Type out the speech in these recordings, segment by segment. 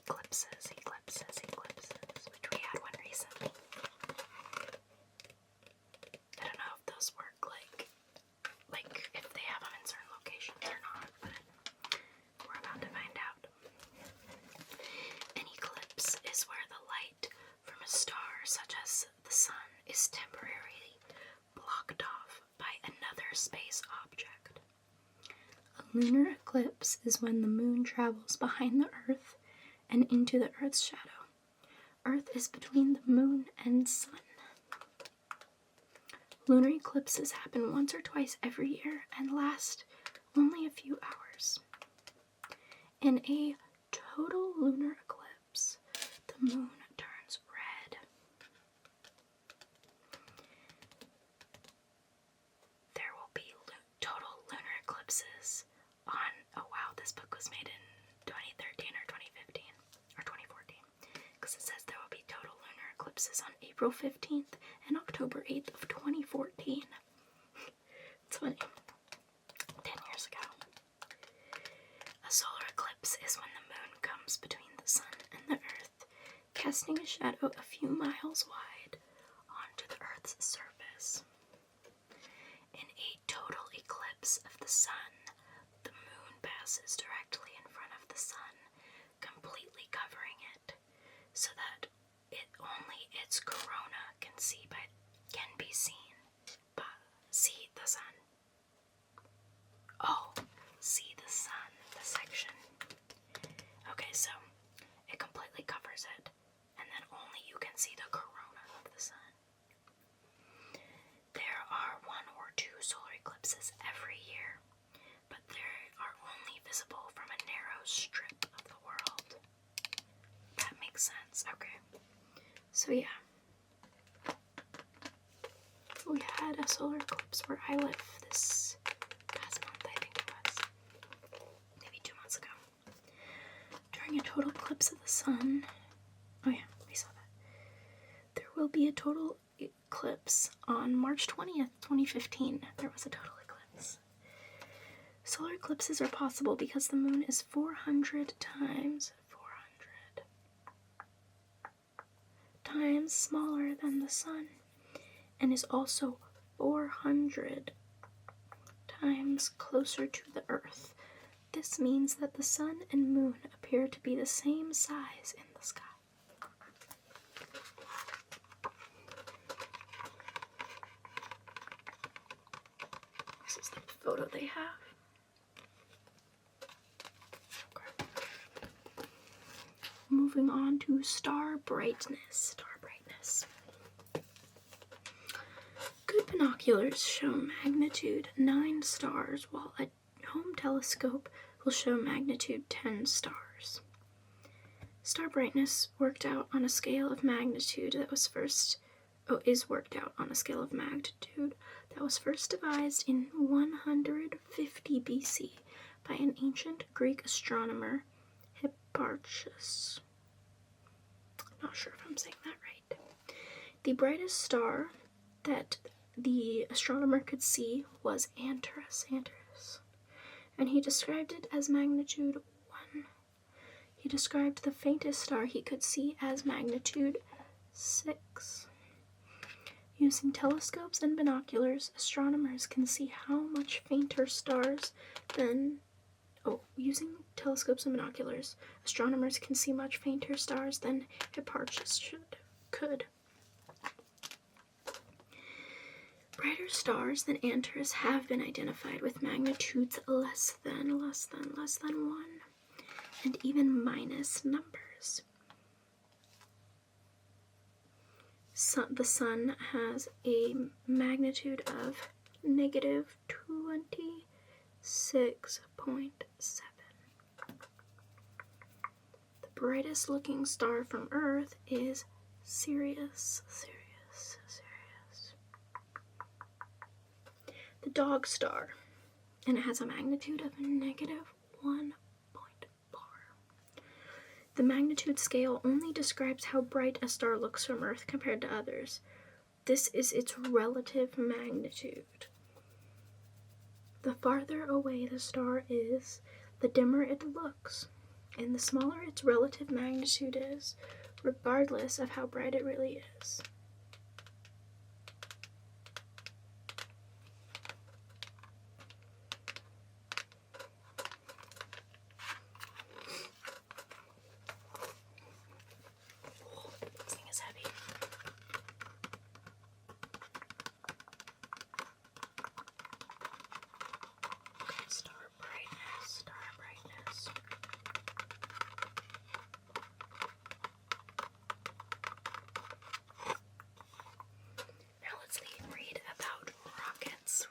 eclipses, which we had one recently. I don't know if those work like if they have them in certain locations or not, but we're about to find out. An eclipse is where the light from a star, such as the sun, is temporarily blocked off by another space object. A lunar eclipse is when the moon travels behind the Earth and into the Earth's shadow. Earth is between the moon and sun. Lunar eclipses happen once or twice every year and last only a few hours. In a total lunar eclipse, the moon turns red. There will be total lunar eclipses on, oh wow, this book was made in 2013 or 2015 or 2014, because it says there will be total lunar eclipses on April 15th and October 8th of 2014. It's funny. 10 years ago. A solar eclipse is when the moon comes between the sun and the Earth, casting a shadow a few miles wide onto the Earth's surface. In a total eclipse of the sun, the moon passes directly in front of the sun, completely covering it, so that only its corona can be seen. But see the sun. Oh, see the sun, the section. Okay, so it completely covers it, and then only you can see the corona of the sun. There are 1 or 2 solar eclipses every year, but they are only visible from a narrow strip of the world. That makes sense, okay. So yeah, we had a solar eclipse where I live this past month, I think it was. Maybe 2 months ago. During a total eclipse of the sun, oh yeah, we saw that. There will be a total eclipse on March 20th, 2015. There was a total eclipse. Solar eclipses are possible because the moon is 400 times smaller than the sun, and is also 400 times closer to the Earth. This means that the sun and moon appear to be the same size in the sky. This is the photo they have. Okay. Moving on to star brightness. Good binoculars show magnitude 9 stars, while a home telescope will show magnitude 10 stars. Star brightness worked out on a scale of magnitude is worked out on a scale of magnitude that was first devised in 150 BC by an ancient Greek astronomer, Hipparchus. Not sure if I'm saying that right. The brightest star that the astronomer could see was Antares, and he described it as magnitude 1. He described the faintest star he could see as magnitude 6. Using telescopes and binoculars, astronomers can see how much fainter stars than Hipparchus could. Brighter stars than Antares have been identified with magnitudes less than 1, and even minus numbers. The sun has a magnitude of negative 26.7. The brightest looking star from Earth is Sirius. The dog star, and it has a magnitude of negative 1.4. The magnitude scale only describes how bright a star looks from Earth compared to others. This is its relative magnitude. The farther away the star is, the dimmer it looks. and the smaller its relative magnitude is, regardless of how bright it really is. This thing is heavy. Okay, star brightness. Now let's read about rockets.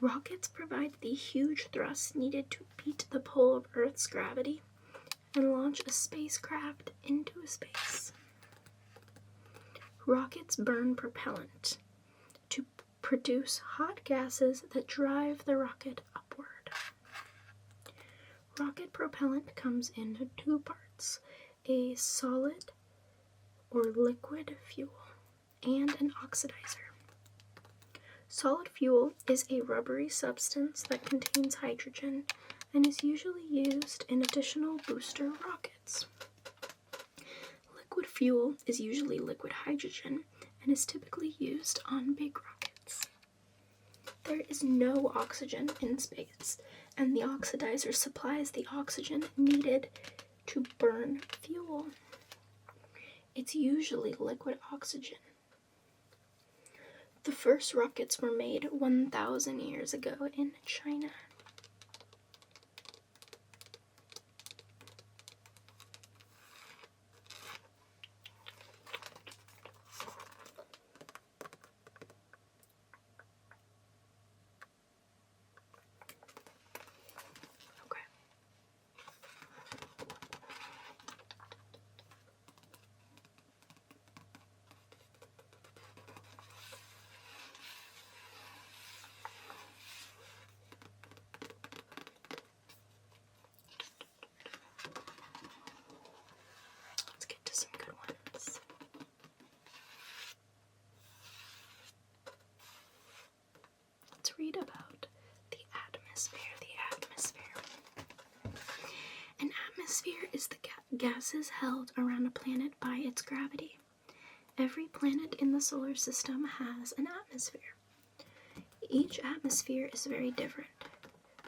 Rockets provide the huge thrust needed to beat the pull of Earth's gravity and launch a spacecraft into space. Rockets burn propellant to produce hot gases that drive the rocket upward. Rocket propellant comes in two parts: a solid or liquid fuel and an oxidizer. Solid fuel is a rubbery substance that contains hydrogen and is usually used in additional booster rockets. Liquid fuel is usually liquid hydrogen and is typically used on big rockets. There is no oxygen in space, and the oxidizer supplies the oxygen needed to burn fuel. It's usually liquid oxygen. The first rockets were made 1,000 years ago in China. Let's get to some good ones. Let's read about the atmosphere. An atmosphere is the gases held around a planet by its gravity. Every planet in the solar system has an atmosphere. Each atmosphere is very different.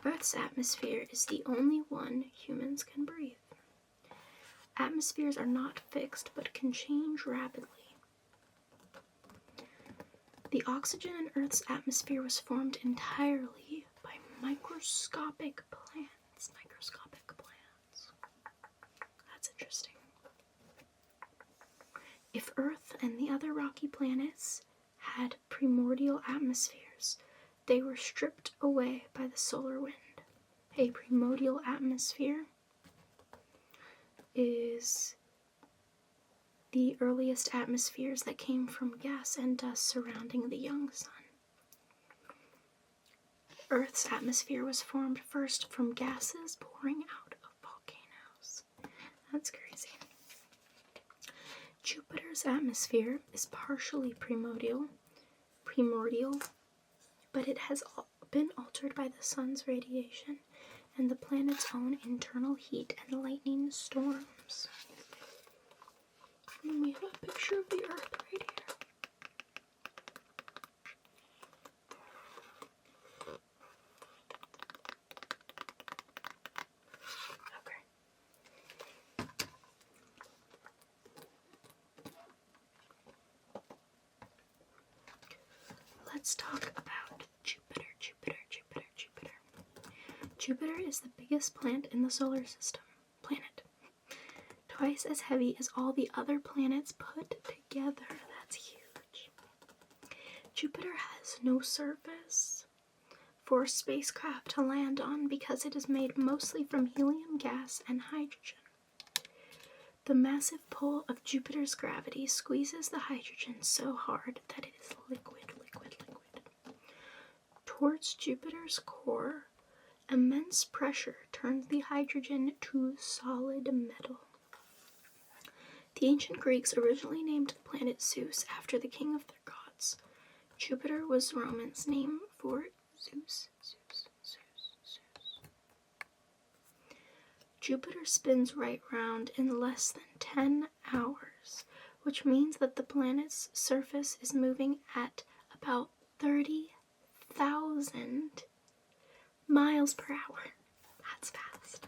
Earth's atmosphere is the only one humans can breathe. Atmospheres are not fixed but can change rapidly. The oxygen in Earth's atmosphere was formed entirely by microscopic plants. That's interesting. If Earth and the other rocky planets had primordial atmospheres, they were stripped away by the solar wind. A primordial atmosphere is the earliest atmospheres that came from gas and dust surrounding the young sun. Earth's atmosphere was formed first from gases pouring out of volcanoes. That's crazy. Jupiter's atmosphere is partially primordial, but it has been altered by the sun's radiation and the planet's own internal heat and lightning storms. And we have a picture of the Earth right here. Let's talk about Jupiter. Jupiter is the biggest planet in the solar system. Twice as heavy as all the other planets put together. That's huge. Jupiter has no surface for a spacecraft to land on because it is made mostly from helium gas and hydrogen. The massive pull of Jupiter's gravity squeezes the hydrogen so hard that it is liquid. Towards Jupiter's core, immense pressure turns the hydrogen to solid metal. The ancient Greeks originally named the planet Zeus after the king of their gods. Jupiter was Romans' name for Zeus. Jupiter spins right round in less than 10 hours, which means that the planet's surface is moving at about 30,000 miles per hour. That's fast.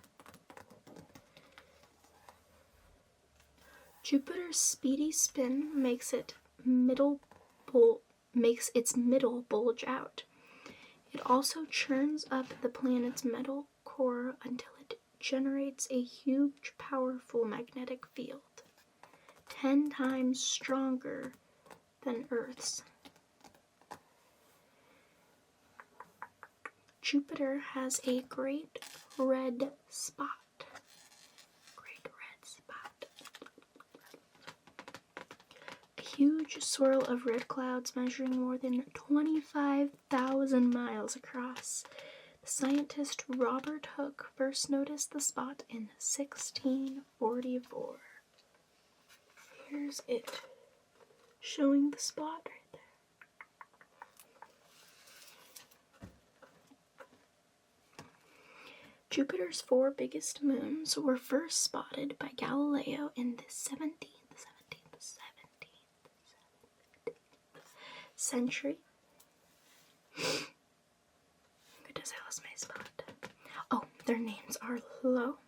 Jupiter's speedy spin makes its middle bulge out. It also churns up the planet's metal core until it generates a huge, powerful magnetic field, 10 times stronger than Earth's. Jupiter has a great red spot. A huge swirl of red clouds measuring more than 25,000 miles across. The scientist Robert Hooke first noticed the spot in 1644. Here's it, showing the spot right there. Jupiter's 4 biggest moons were first spotted by Galileo in the 17th century. Good as Alice May spot. Oh, their names are Lo,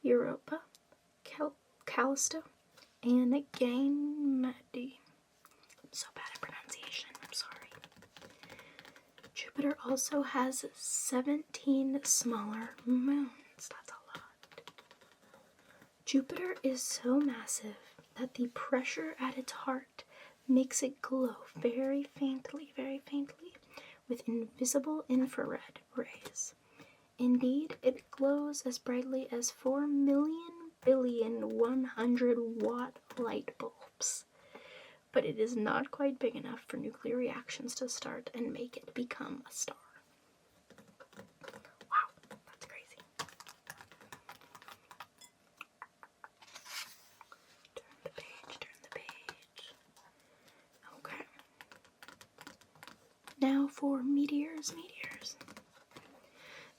Europa, Callisto, and Ganymede. I'm so bad at pronunciation, I'm sorry. Jupiter also has 17 smaller moons. That's a lot. Jupiter is so massive that the pressure at its heart makes it glow very faintly with invisible infrared rays. Indeed, it glows as brightly as 4,000,000,100,000,000 light bulbs. But it is not quite big enough for nuclear reactions to start and make it become a star. Wow, that's crazy. Turn the page. Okay. Now for meteors.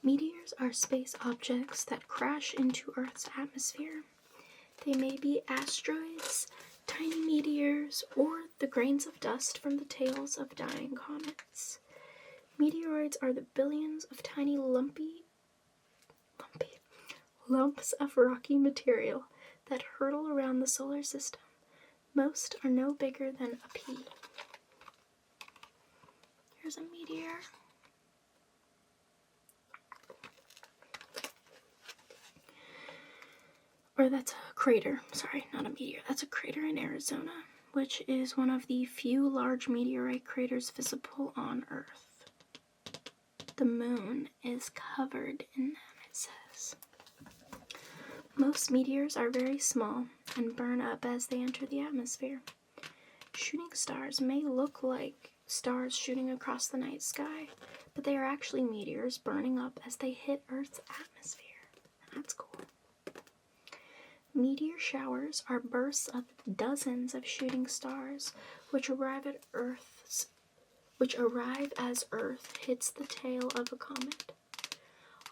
Meteors are space objects that crash into Earth's atmosphere. They may be asteroids, tiny meteors, or the grains of dust from the tails of dying comets. Meteoroids are the billions of tiny lumpy lumps of rocky material that hurtle around the solar system. Most are no bigger than a pea. Here's a meteor. Or that's a crater. Sorry, not a meteor. That's a crater in Arizona, which is one of the few large meteorite craters visible on Earth. The moon is covered in them, it says. Most meteors are very small and burn up as they enter the atmosphere. Shooting stars may look like stars shooting across the night sky, but they are actually meteors burning up as they hit Earth's atmosphere. That's cool. Meteor showers are bursts of dozens of shooting stars which arrive as Earth hits the tail of a comet.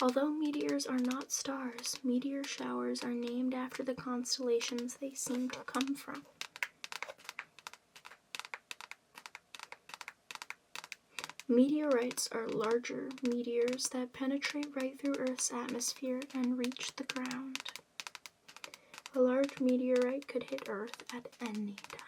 Although meteors are not stars, meteor showers are named after the constellations they seem to come from. Meteorites are larger meteors that penetrate right through Earth's atmosphere and reach the ground. A large meteorite could hit Earth at any time.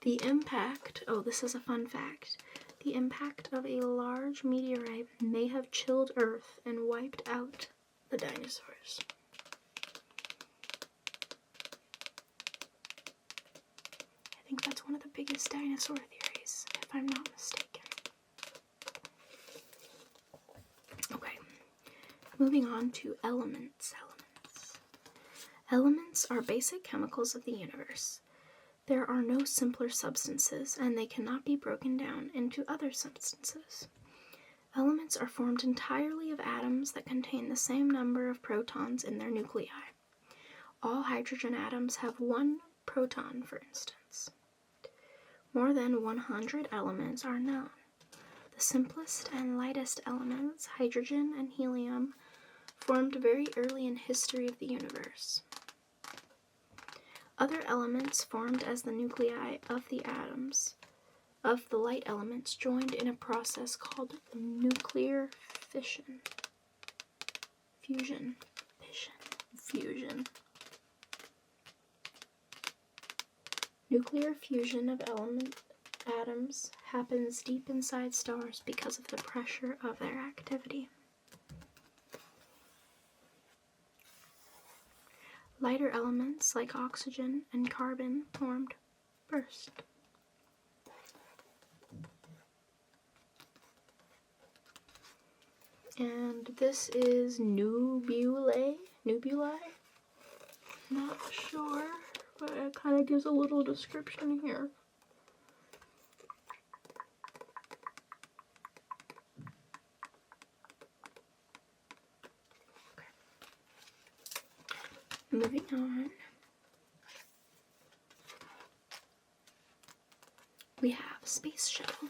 The impact, this is a fun fact, the impact of a large meteorite may have chilled Earth and wiped out the dinosaurs. I think that's one of the biggest dinosaur theories, if I'm not mistaken. Okay, moving on to elements. Elements are basic chemicals of the universe. There are no simpler substances, and they cannot be broken down into other substances. Elements are formed entirely of atoms that contain the same number of protons in their nuclei. All hydrogen atoms have one proton, for instance. More than 100 elements are known. The simplest and lightest elements, hydrogen and helium, formed very early in history of the universe. Other elements formed as the nuclei of the atoms of the light elements joined in a process called nuclear fission. Fusion. Nuclear fusion of atoms happens deep inside stars because of the pressure of their activity. Lighter elements like oxygen and carbon formed first. And this is nebulae. Not sure, but it kind of gives a little description here. Okay. Moving on. We have Space Shuttle.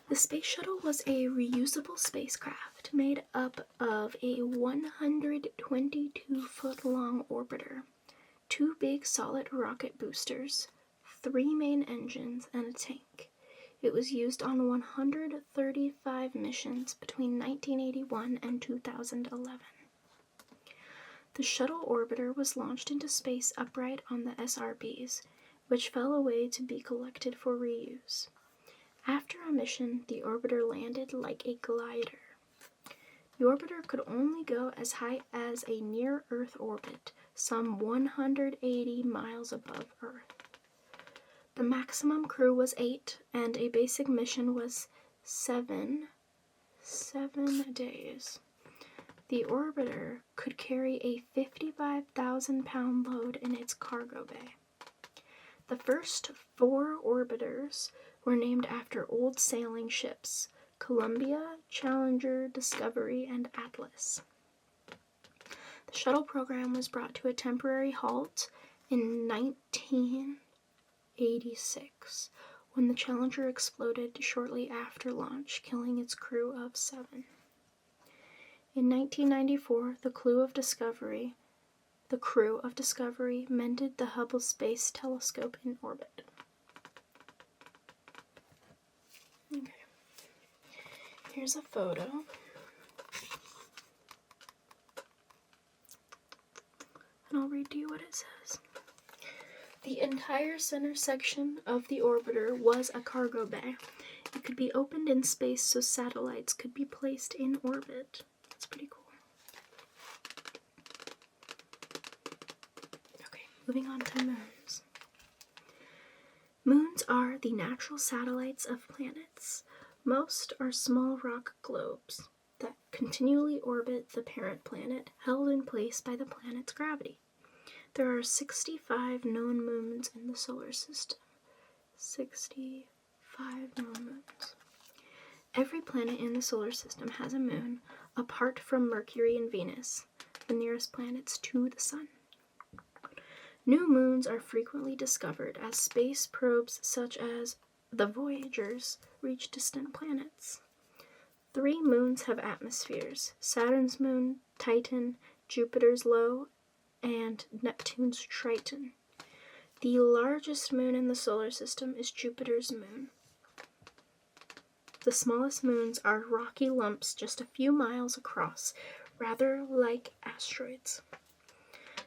The Space Shuttle was a reusable spacecraft made up of a 122-foot-long orbiter, 2 big solid rocket boosters, 3 main engines, and a tank. It was used on 135 missions between 1981 and 2011. The shuttle orbiter was launched into space upright on the SRBs, which fell away to be collected for reuse. After a mission, the orbiter landed like a glider. The orbiter could only go as high as a near-Earth orbit, some 180 miles above Earth. The maximum crew was 8, and a basic mission was 7 days. The orbiter could carry a 55,000-pound load in its cargo bay. The first 4 orbiters were named after old sailing ships: Columbia, Challenger, Discovery, and Atlas. The shuttle program was brought to a temporary halt in 1986 when the Challenger exploded shortly after launch, killing its crew of 7. In 1994, the crew of Discovery mended the Hubble Space Telescope in orbit. Okay. Here's a photo. And I'll read to you what it says. The entire center section of the orbiter was a cargo bay. It could be opened in space so satellites could be placed in orbit. That's pretty cool. Okay, moving on to moons. Moons are the natural satellites of planets. Most are small rock globes that continually orbit the parent planet, held in place by the planet's gravity. There are 65 known moons in the solar system. 65 known moons. Every planet in the solar system has a moon, apart from Mercury and Venus, the nearest planets to the Sun. New moons are frequently discovered as space probes such as the Voyagers reach distant planets. 3 moons have atmospheres: Saturn's moon, Titan, Jupiter's Io, and Neptune's Triton. The largest moon in the solar system is Jupiter's moon. The smallest moons are rocky lumps just a few miles across, rather like asteroids.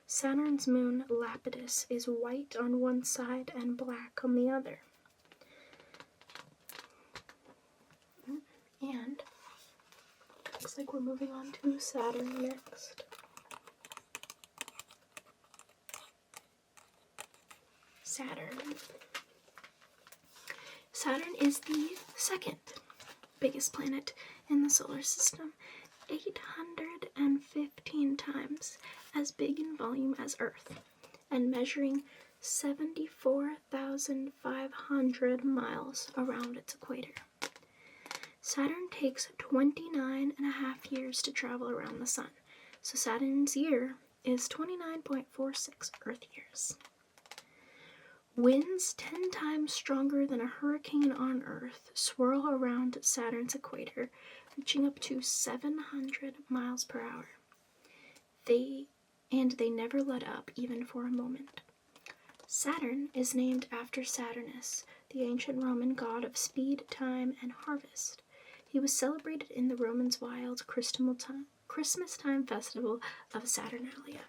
Saturn's moon, Lapidus, is white on one side and black on the other. And looks like we're moving on to Saturn next. Saturn is the second biggest planet in the solar system, 815 times as big in volume as Earth, and measuring 74,500 miles around its equator. Saturn takes 29.5 years to travel around the Sun, so Saturn's year is 29.46 Earth years. Winds 10 times stronger than a hurricane on Earth swirl around Saturn's equator, reaching up to 700 miles per hour. They never let up, even for a moment. Saturn is named after Saturnus, the ancient Roman god of speed, time, and harvest. He was celebrated in the Romans' wild Christmas time festival of Saturnalia.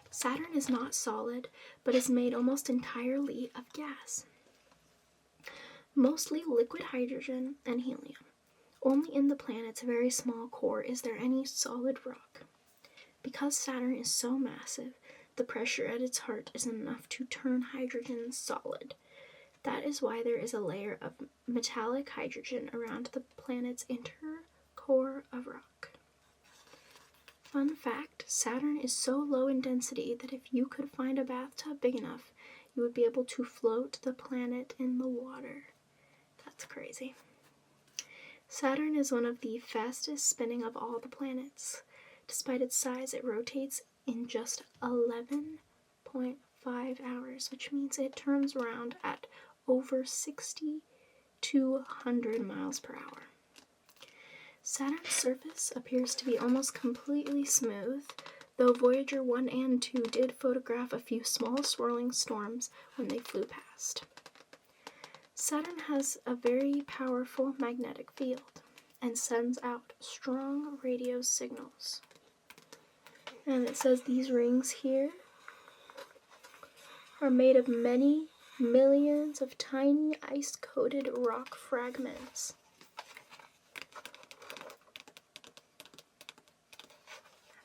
Saturn is not solid, but is made almost entirely of gas, mostly liquid hydrogen and helium. Only in the planet's very small core is there any solid rock. Because Saturn is so massive, the pressure at its heart is enough to turn hydrogen solid. That is why there is a layer of metallic hydrogen around the planet's inner core of rock. Fun fact, Saturn is so low in density that if you could find a bathtub big enough, you would be able to float the planet in the water. That's crazy. Saturn is one of the fastest spinning of all the planets. Despite its size, it rotates in just 11.5 hours, which means it turns around at over 60 to 100 miles per hour. Saturn's surface appears to be almost completely smooth, though Voyager 1 and 2 did photograph a few small swirling storms when they flew past. Saturn has a very powerful magnetic field and sends out strong radio signals. And it says these rings here are made of many millions of tiny ice-coated rock fragments.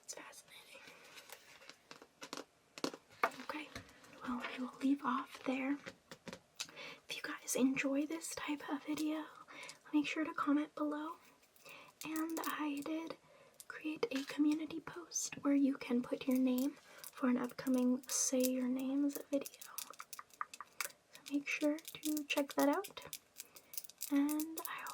That's fascinating. Okay, well, we will leave off there. If you guys enjoy this type of video, make sure to comment below. And I did create a community post where you can put your name for an upcoming Say Your Names video. So make sure to check that out. And I